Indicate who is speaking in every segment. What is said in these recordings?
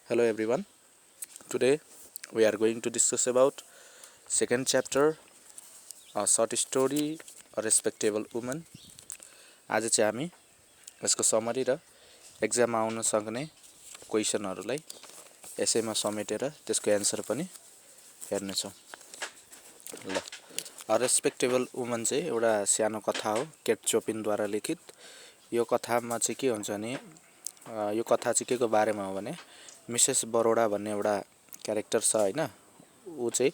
Speaker 1: Hello everyone. Today we are going to discuss about second chapter, a short story, a respectable woman. आज चाहिँ हामी यसको summary र एक्जाममा आउन सक्ने क्वेशनहरूलाई यसैमा समेटेर त्यसको एन्सर पनि हेर्नेछौँ। ल, अ रेस्पेक्टेबल वुमन चाहिँ एउटा सानो कथा हो, केट चोपिनद्वारा लिखित। यो कथामा चाहिँ के हुन्छ भने यो कथा चाहिँ के को बारेमा हो भने मिसेस बरोडा भन्ने एउटा क्यारेक्टर छ हैन। ऊ चाहिँ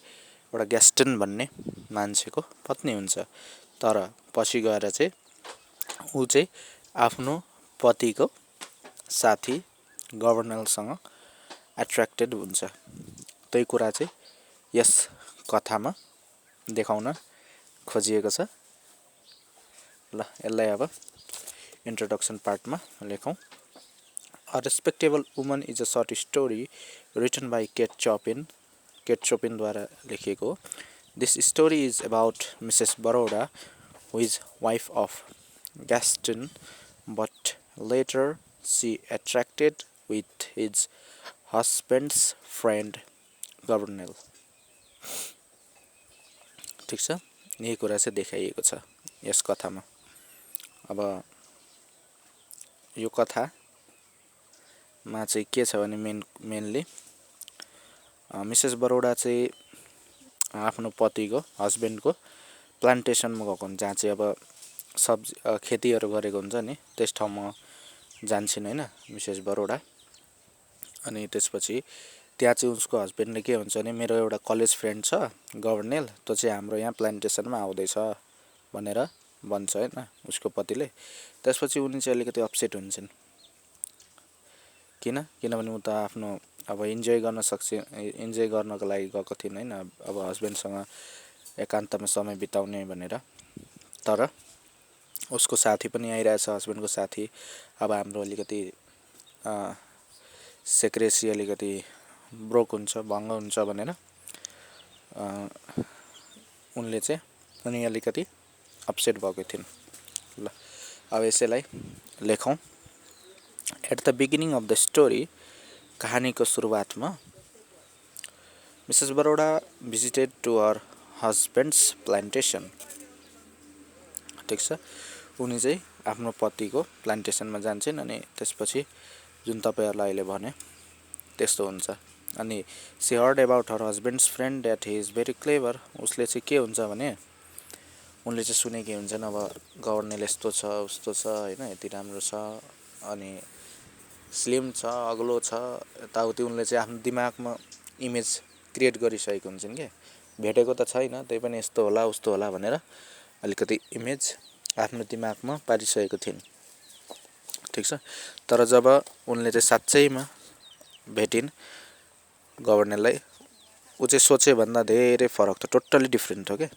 Speaker 1: एउटा ग्यास्टन भन्ने मान्छेको पत्नी हुन्छ, तर पछि गएर चाहिँ ऊ चाहिँ आफ्नो पतिको साथी गभर्नरसँग एट्र्याक्टेड हुन्छ। त्यही कुरा चाहिँ यस कथामा देखाउन खोजिएको छ। ल, यसलाई अब इन्ट्रोडक्सन पार्टमा लेखौँ। A Respectable Woman is a short story written by Kate Chopin. Kate Chopin द्वारा लेखिएको हो। This story is about Mrs. Baroda, who is wife of Gaston, but later she attracted with his husband's friend Governor. ठिक छ, यही कुरा चाहिँ देखाइएको छ यस कथामा। अब यो कथामा चाहिँ के छ भने मेनली मिसेस बरोडा चाहिँ आफ्नो पतिको हस्बेन्डको प्लान्टेसनमा गएको हुन्छ, जहाँ चाहिँ अब सब्जी खेतीहरू गरेको हुन्छ नि, त्यस ठाउँमा जान्छन् हैन मिसेस बरोडा। अनि त्यसपछि त्यहाँ चाहिँ उसको हस्बेन्डले के हुन्छ भने मेरो एउटा कलेज फ्रेन्ड छ गभर्नर, त्यो चाहिँ हाम्रो यहाँ प्लान्टेसनमा आउँदैछ भनेर भन्छ हैन उसको पतिले। त्यसपछि उनी चाहिँ अलिकति अपसेट हुन्छन्। किनभने ऊ त आफ्नो अब इन्जोय गर्नको लागि गएको थिइन् हैन, अब हस्बेन्डसँग एकान्तमा समय बिताउने भनेर। तर उसको साथी पनि आइरहेछ, हस्बेन्डको साथी। अब हाम्रो अलिकति सेक्रेसी अलिकति ब्रोक हुन्छ, भङ्ग हुन्छ भनेर उनले चाहिँ उनी अलिकति अपसेट भएको थिइन्। ल, अब यसैलाई लेखौँ। At the beginning of the story, कहानीको सुरुवातमा Mrs Baroda visited to her husband's plantation. ठिक छ, उनी चाहिँ आफ्नो पतिको प्लान्टेसनमा जान्छन्। अनि त्यसपछि जुन तपाईहरुलाई अहिले भने त्यस्तो हुन्छ। अनि she heard about her husbands friend that he is very clever. उसले चाहिँ के हुन्छ भने उनले चाहिँ सुनेकै हुन्छन्, अब गभर्नर यस्तो छ उस्तो छ हैन, यति राम्रो छ, अनि स्लिम छ, अग्लो छ, यताउति। उनले चाहिँ आफ्नो दिमागमा इमेज क्रिएट गरिसकेको हुन्छन् के, भेटेको त छैन, त्यही पनि यस्तो होला उस्तो होला भनेर अलिकति इमेज आफ्नो दिमागमा पारिसकेको थिइन्। ठिक छ, तर जब उनले चाहिँ साच्चैमा भेटिन् गभर्नरलाई, ऊ चाहिँ सोचे भन्दा धेरै फरक त, टोटल्ली डिफ्रेन्ट हो के।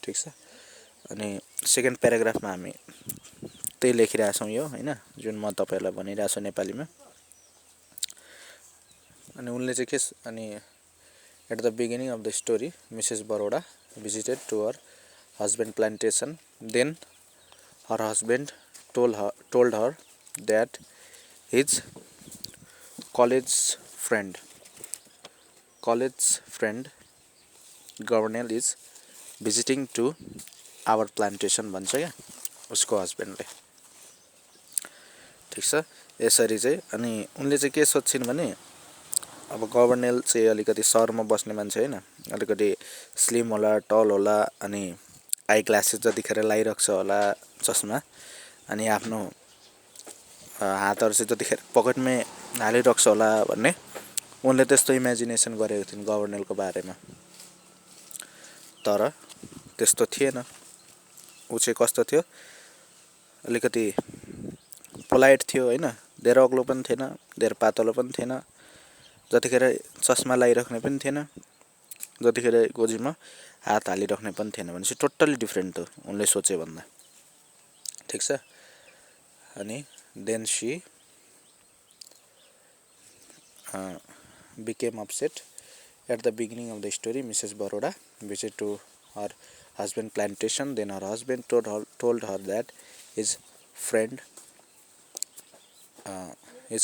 Speaker 1: ठिक छ, अनि सेकेन्ड प्याराग्राफमा हामी त्यही लेखिरहेछौँ यो हैन, जुन म तपाईहरुलाई भनिरहेछु नेपालीमा। अनि उनले चाहिँ के अनि at the beginning of the story Mrs Baroda visited to her husband plantation, then her husband told her that his college friend Governor is visiting to our plantation भन्छ क्या उसको हस्बेन्डले। ठिक छ, यसरी चाहिँ अनि उनले चाहिँ के सोच्छिन् भने अब गभर्नर चाहिँ अलिकति सहरमा बस्ने मान्छे हैन, अलिकति स्लिम होला, टल होला, अनि आई ग्लासेस जतिखेर लगाइरक्छ होला, चस्मा, अनि आफ्नो हातहरु चाहिँ जतिखेर पकेटमै हालिरक्छ होला भन्ने उनले त्यस्तो इमेजिनेसन गरेको थिइन् गभर्नरको बारेमा। तर त्यस्तो थिएन। ऊ चाहिँ कस्तो थियो, अलिकति पोलाइट थियो हैन, धेरै अग्लो पनि थिएन, धेरै पातलो पनि थिएन, जतिखेर चस्मा लगाइराख्ने पनि थिएन, जतिखेर गोजीमा हात हालिराख्ने पनि थिएन। भनेपछि टोटल्ली डिफ्रेन्ट हो उनले सोचे भन्दा। ठिक छ, अनि then she became upset. At the beginning of the story, Mrs. Baroda visited to her husband plantation. Then her husband told her that his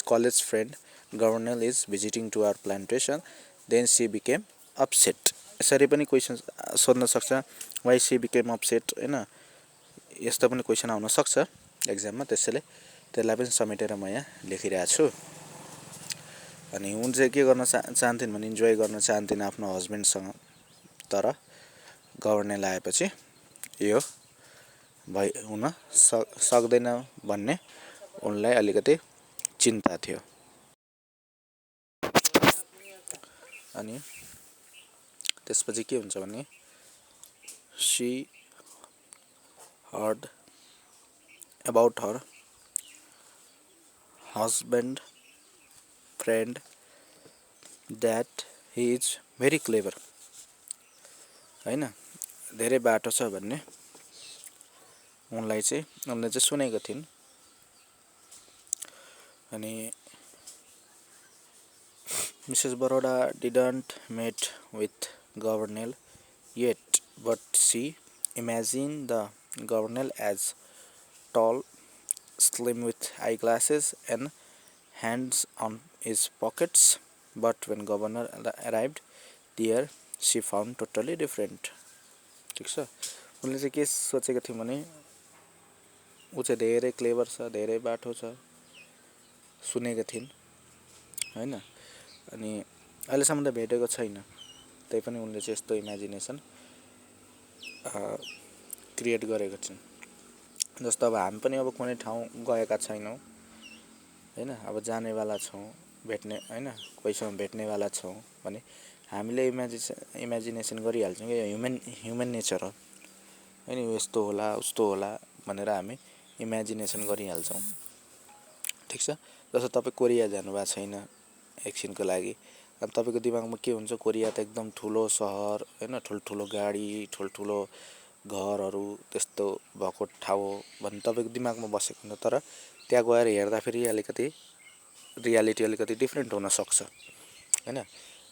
Speaker 1: college friend governor is visiting to our plantation. Then she became upset. यसरी पनि question सोध्न सक्छ, why she became upset हैन, यस्तो पनि question आउन सक्छ एक्जाममा। त्यसैले त्यसलाई पनि समेटेर म यहाँ लेखिरहेको छु। अनि उन चाहिँ के गर्न चाहन्थिन् भने इन्जोय गर्न चाहन्थिन् आफ्नो हस्बेन्डसँग, तर गभर्नर आएपछि यो हुन सक्दैन भन्ने उनलाई अलिकति चिन्ता थियो। अनि त्यसपछि के हुन्छ भने she heard about her husband friend that he is very clever हैन, धेरै बाटो छ भन्ने उनले चाहिँ सुनेको थिइन्। अनि Mrs. Baroda didn't meet with governor yet, but she imagined the governor as tall, slim with eyeglasses and hands on his pockets. But when governor arrived there, she found totally different. ठिक छ, उनले चाहिँ के सोचेको थिइन् भने ऊ चाहिँ धेरै क्लेभर छ, धेरै बाठो छ सुनेको थिइन् हैन। अनि अहिलेसम्म त भेटेको छैन, त्यही पनि उनले चाहिँ यस्तो इमेजिनेसन क्रिएट गरेको छिन्। जस्तो अब हामी पनि अब कुनै ठाउँ गएका छैनौँ हैन, अब जानेवाला छौँ, भेट्ने हैन, कोहीसँग भेट्नेवाला छौँ भने हामीले इमेजिनेसन गरिहाल्छौँ कि ह्युमन नेचर हो हैन, यस्तो होला उस्तो होला भनेर हामी इमेजिनेसन गरिहाल्छौँ। ठिक छ, जस्तो तपाईँ कोरिया जानुभएको छैन एकछिनको लागि, अनि तपाईँको दिमागमा के हुन्छ, कोरिया त एकदम ठुलो सहर हैन, ठुल्ठुलो गाडी, ठुल्ठुलो घरहरू त्यस्तो भएको ठाउँ हो भन्ने तपाईँको दिमागमा बसेको हुन्छ। तर त्यहाँ गएर हेर्दाखेरि रियालिटी अलिकति डिफ्रेन्ट हुन सक्छ हैन।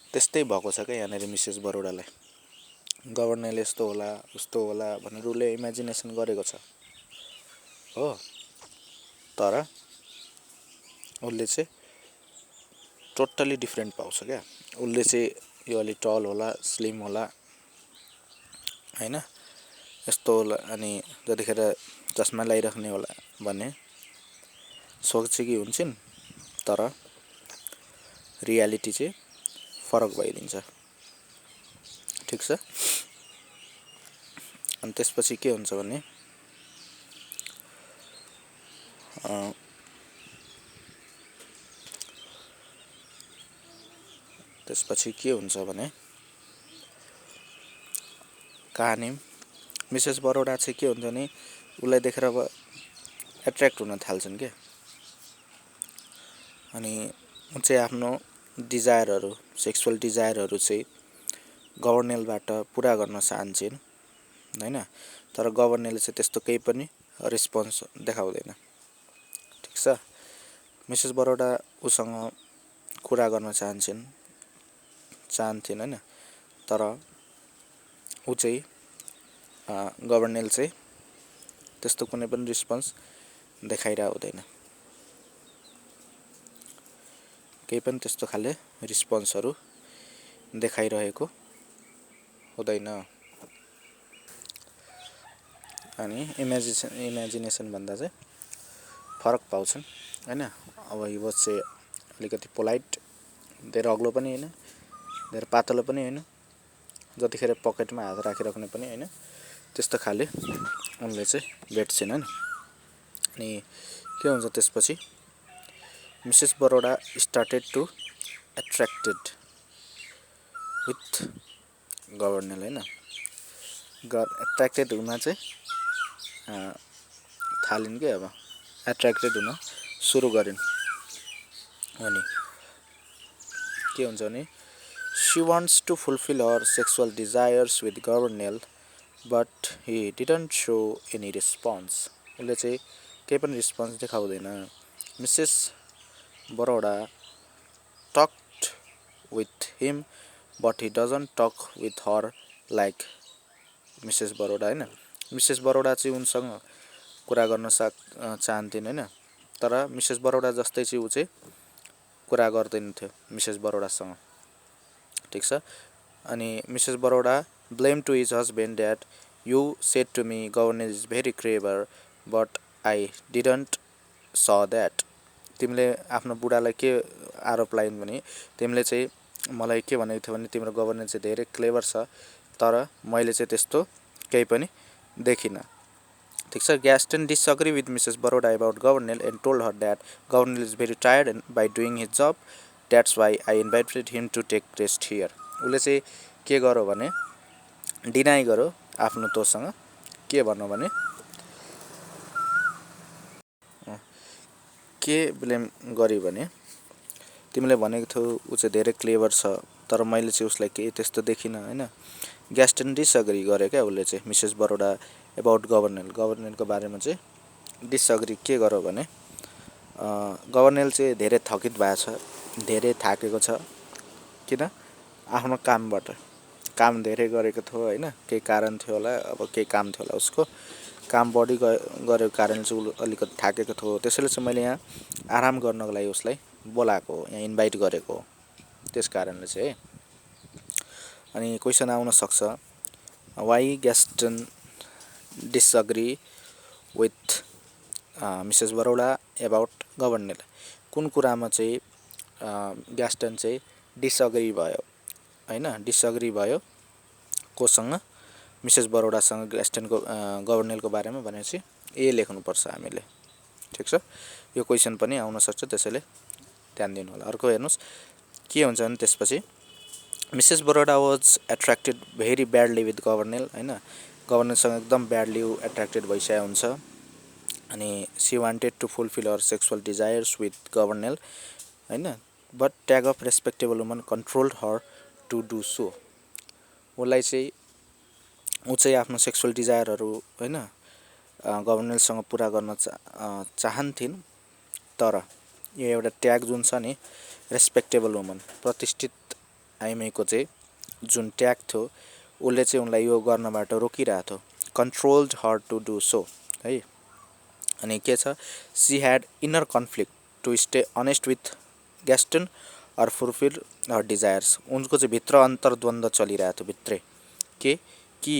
Speaker 1: त्यस्तै भएको छ क्या यहाँनिर मिसेस बरोडालाई, गभर्नरले यस्तो होला उस्तो होला भनेर उसले इमेजिनेसन गरेको छ हो, तर उसले चाहिँ टोटली डिफ्रेन्ट पाउँछ क्या। उसले चाहिँ यो अलि टल होला, स्लिम होला हैन, यस्तो होला, अनि जतिखेर चस्मा लगाइराख्ने होला भन्ने सोचेकी हुन्छन्, तर रियालिटी चाहिँ फरक भइदिन्छ। ठिक छ, अनि त्यसपछि के हुन्छ भने कहानी मिसेस बरोडा चाहिँ के हुन्छ भने उसलाई देखेर अब एट्र्याक्ट हुन थाल्छन् क्या। अनि ऊ चाहिँ आफ्नो डिजायरहरू, सेक्सुअल डिजायरहरू चाहिँ गभर्नरबाट पुरा गर्न चाहन्छन् हैन, तर गभर्नरले चाहिँ त्यस्तो केही पनि रेस्पोन्स देखाउँदैन। ठिक छ, मिसेस बरोडा उसँग कुरा गर्न चाहन्थिन् हैन, तर ऊ चाहिँ गभर्नर चाहिँ त्यस्तो कुनै पनि रेस्पोन्स देखाइरहेको हुँदैन, केही पनि त्यस्तो खाले रेस्पोन्सहरू देखाइरहेको हुँदैन। अनि इमेजिनेसन भन्दा चाहिँ फरक पाउँछन् हैन। अब यो चाहिँ अलिकति पोलाइट, धेरै अग्लो पनि हैन, धेरै पातलो पनि हैन, जतिखेर पकेटमा हात राखिराख्ने पनि हैन, त्यस्तो खाले उनले चाहिँ भेट्छन् हैन। अनि के हुन्छ त्यसपछि Mrs Baroda started to attracted with governor हैन, एट्र्याक्टेड हुन चाहिँ थालिन् के, अब एट्र्याक्टेड हुन सुरु गरिन्। अनि के हुन्छ भने she wants to fulfill her sexual desires with governor, but he didn't show any response. उसले चाहिँ केही पनि रेस्पोन्स देखाउँदैन। Mrs Baroda talked with him, but he doesn't talk with her like Mrs Baroda हैन। मिसेस बरोडा चाहिँ उनसँग कुरा गर्न चाहन्थिन् हैन, तर मिसेस बरोडा जस्तै चाहिँ ऊ चाहिँ कुरा गर्दैनथ्यो मिसेस बरोडासँग, ठिक छ। अनि Mrs Baroda blame to his husband that you said to me governance is very clever but I didn't saw that. तिमीले आफ्नो बुढालाई के आरोप लगाइन् भने तिमीले चाहिँ मलाई के भनेको थियो भने तिम्रो गभर्नेन्स चाहिँ धेरै क्लेभर छ, तर मैले चाहिँ त्यस्तो केही पनि देखिनँ, ठिक छ। Gaston disagree with Mrs Baroda about Gouvernail and told her that Gouvernail is very tired and by doing his job that's why I invited him to take rest here. उसले चाहिँ के गर्यो भने डिनाइ गर्यो आफ्नो तोसँग, के भन्नु भने के ब्लेम गर्यो भने तिमीले भनेको थियौ ऊ चाहिँ धेरै क्लेभर छ, तर मैले चाहिँ उसलाई केही त्यस्तो देखिनँ होइन। ग्यास्टन डिसअग्री गर्यो क्या उसले चाहिँ मिसेस बरोडा एबाउट गभर्नेलको बारेमा चाहिँ डिसअग्री के गर्यो भने गभर्नेल चाहिँ धेरै थकित भएको छ, धेरै थाकेको छ, किन आफ्नो कामबाट काम धेरै गरेको थियो होइन, केही कारण थियो होला, अब केही काम थियो होला उसको, काम बढी गरेको कारण चाहिँ ऊ अलिकति थाकेको थियो, त्यसैले चाहिँ मैले यहाँ आराम गर्नको लागि उसलाई बोलाएको हो, यहाँ इन्भाइट गरेको हो, त्यस कारणले चाहिँ है। अनि क्वेसन आउन सक्छ why Gaston disagree with Mrs Baroda about Gouvernail, कुन कुरामा चाहिँ ग्यास्टन चाहिँ डिसअग्री भयो होइन, डिसअग्री भयो कोसँग मिसेस बरोडासँग ग्यास्टनको गभर्नेलको बारेमा भनेपछि ए लेख्नुपर्छ हामीले, ठिक छ। यो क्वेसन पनि आउन सक्छ, त्यसैले ध्यान दिनु होला। अर्को हेर्नुहोस् के हुन्छ भने त्यसपछि Mrs Baroda was attracted very badly with Gouvernail होइन, गभर्नेलसँग एकदम ब्याडली एट्र्याक्टेड भइसकेको हुन्छ। अनि she wanted to fulfil her sexual desires with Gouvernail होइन, but tag of respectable woman controlled her to do so. उसलाई चाहिँ ऊ चाहिँ आफ्नो सेक्सुअल डिजायरहरू होइन गभर्नेलसँग पुरा गर्न चाहन्थिन्, तर यो एउटा ट्याग जुन छ नि रेस्पेक्टेबल वुमन, प्रतिष्ठित आइमाईको चाहिँ जुन ट्याग थियो उसले चाहिँ उनलाई यो गर्नबाट रोकिरहेको थियो, controlled her to do so है। अनि के छ she had inner conflict to stay honest with Gaston or fulfil her desires. उनको चाहिँ भित्र अन्तर्द्वन्द्व चलिरहेको थियो भित्रै के कि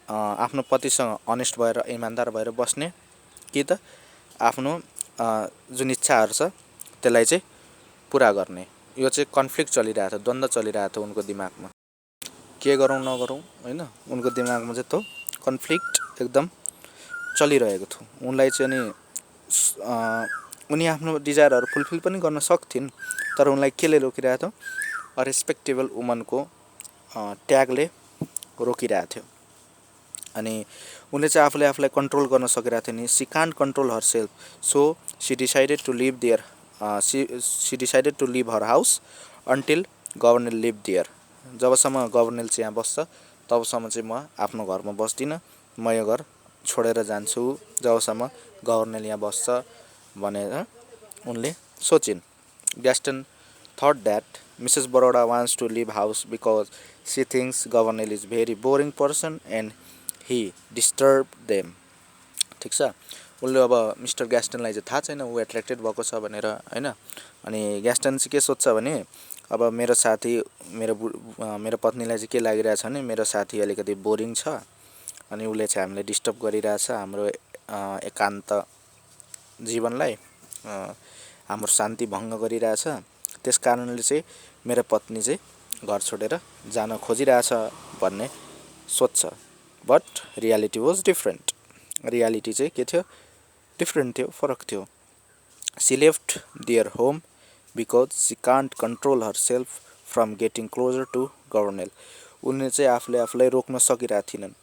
Speaker 1: आफ्नो पतिसँग अनेस्ट भएर इमान्दार भएर बस्ने कि त आफ्नो जुन इच्छाहरू छ त्यसलाई चाहिँ पुरा गर्ने, यो चाहिँ कन्फ्लिक्ट चलिरहेको थियो, द्वन्द्व चलिरहेको थियो उनको दिमागमा, के गरौँ नगरौँ होइन, उनको दिमागमा चाहिँ त्यो कन्फ्लिक्ट एकदम चलिरहेको थियो। उनलाई चाहिँ अनि उनी आफ्नो डिजायरहरू फुलफिल पनि गर्न सक्थिन्, तर उनलाई केले रोकिरहेको थियो, रेस्पेक्टेबल वुमनको ट्यागले रोकिरहेको थियो। अनि उनले चाहिँ आफूले आफूलाई कन्ट्रोल गर्न सकिरहेको थियो नि, she can't control her self, so she decided to leave there she decided to leave her house until Gouvernail leave there. जबसम्म गभर्नेल चाहिँ यहाँ बस्छ तबसम्म चाहिँ म आफ्नो घरमा बस्दिनँ, म यो घर छोडेर जान्छु जबसम्म गभर्नेल यहाँ बस्छ भनेर उनले सोचिन्। Gaston thought that Mrs Baroda wants to leave house because she thinks Gouvernail is very boring person and he disturb them, ठिक छ। उसले अब मिस्टर ग्यास्टनलाई चाहिँ थाहा छैन ऊ एट्र्याक्टेड भएको छ भनेर होइन। अनि ग्यास्टन चाहिँ के सोध्छ भने अब मेरो साथी मेरो पत्नीलाई चाहिँ के लागिरहेछ भने मेरो साथी अलिकति बोरिङ छ अनि उसले चाहिँ हामीलाई डिस्टर्ब गरिरहेछ, हाम्रो एकान्त जीवनलाई हाम्रो शान्ति भङ्ग गरिरहेछ, त्यस कारणले चाहिँ मेरो पत्नी चाहिँ घर छोडेर जान खोजिरहेछ भन्ने सोध्छ। But reality was different, reality चाहिँ के थियो, डिफ्रेन्ट थियो, फरक थियो। She left there home because she can't control her self from getting closer to Gouvernail. उनले चाहिँ आफूले आफूलाई रोक्न सकिरहेको थिएनन्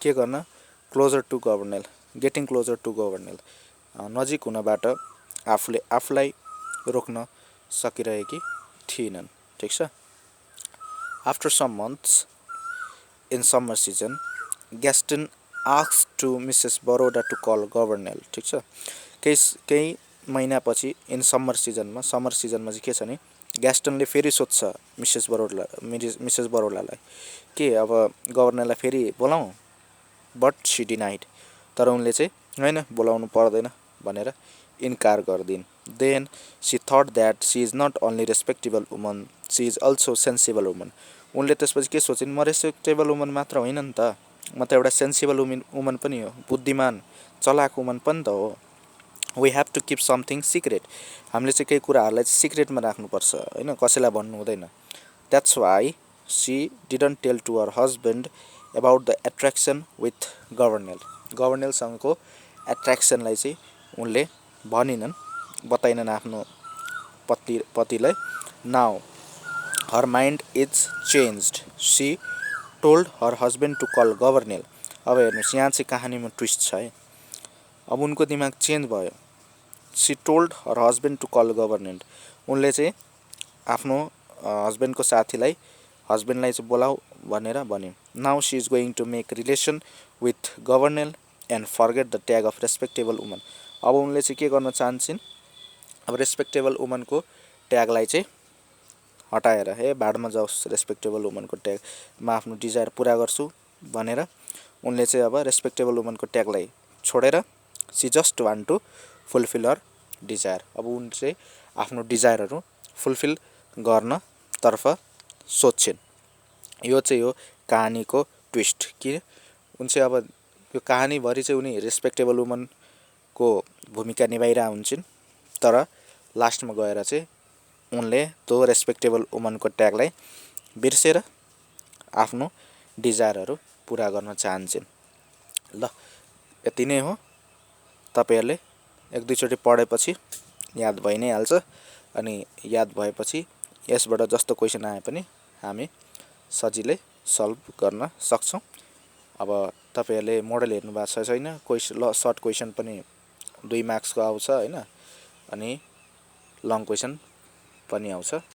Speaker 1: के गर्न, closer to Gouvernail, getting closer to Gouvernail, नजिक हुनबाट आफूले आफूलाई रोक्न सकिरहेकी थिएनन्, ठिक छ। After some months in summer season Gaston asked to Mrs Baroda to call गभर्नेल, ठिक छ। केही महिनापछि इन समर सिजनमा चाहिँ के छ भने ग्यास्टनले फेरि सोध्छ मिसेस बरोडालाई के अब गभर्नरलाई फेरि बोलाउँ, बट सी डिनाइड, तर उनले चाहिँ होइन बोलाउनु पर्दैन भनेर इन्कार गरिदिन्, Then she thought that she is not only respectable woman, she is also sensible woman. उनले त्यसपछि के सोचिन्, म रेस्पेक्टेबल वुमन मात्र होइन नि त, म त एउटा सेन्सिबल वुमन पनि हो, बुद्धिमान चलाक वुमन पनि त हो. We have to keep something secret. हामीले चाहिँ केही कुराहरूलाई चाहिँ सिक्रेटमा राख्नुपर्छ होइन, कसैलाई भन्नु हुँदैन. That's why she didn't tell to her husband about the attraction with Gouvernail. गभर्नेलसँगको एट्र्याक्सनलाई चाहिँ उनले भनिनन्, बताइनन् आफ्नो पतिलाई. Now her mind is changed. She told her husband to call Gouvernail. अब हेर्नुहोस्, यहाँ चाहिँ कहानीमा ट्विस्ट छ है. अब उनको दिमाग चेन्ज भयो. She told her husband to call Gouvernail. उनले चाहिँ आफ्नो हस्बेन्डको साथीलाई, हस्बेन्डलाई चाहिँ बोलाऊ भनेर भन्यो. Now she is going to make relation with Gouvernail and forget the tag of respectable woman. अब उनले चाहिँ के गर्न चाहन्छन्, अब रेस्पेक्टेबल वुमनको ट्यागलाई चाहिँ हटाएर, हे भाडमा जाओस् रेस्पेक्टेबल वुमनको ट्याग, म आफ्नो डिजायर पुरा गर्छु भनेर उनले चाहिँ अब रेस्पेक्टेबल वुमनको ट्यागलाई छोडेर she just want to fulfil her desire. अब उन चाहिँ आफ्नो डिजायरहरू फुलफिल गर्नतर्फ सोध्छिन्. यो चाहिँ हो कहानीको ट्विस्ट. कि उन चाहिँ अब यो कहानीभरि चाहिँ उनी रेस्पेक्टेबल वुमनको भूमिका निभाइरहेका हुन्छन्, तर लास्टमा गएर चाहिँ उनले त्यो रेस्पेक्टेबल वुमनको ट्यागलाई बिर्सेर आफ्नो डिजायरहरू पुरा गर्न चाहन्छन्. ल, यति नै हो. तपाईँहरूले एक दुईचोटि पढेपछि याद भइ नै हाल्छ. अनि याद भएपछि यसबाट जस्तो क्वेसन आए पनि हामी सजिलै सल्भ गर्न सक्छौँ. अब तपाईँहरूले मोडल हेर्नु भएको छ छैन, सर्ट क्वेसन पनि 2 मार्क्सको आउँछ होइन, अनि लङ क्वेसन पनि आउँछ.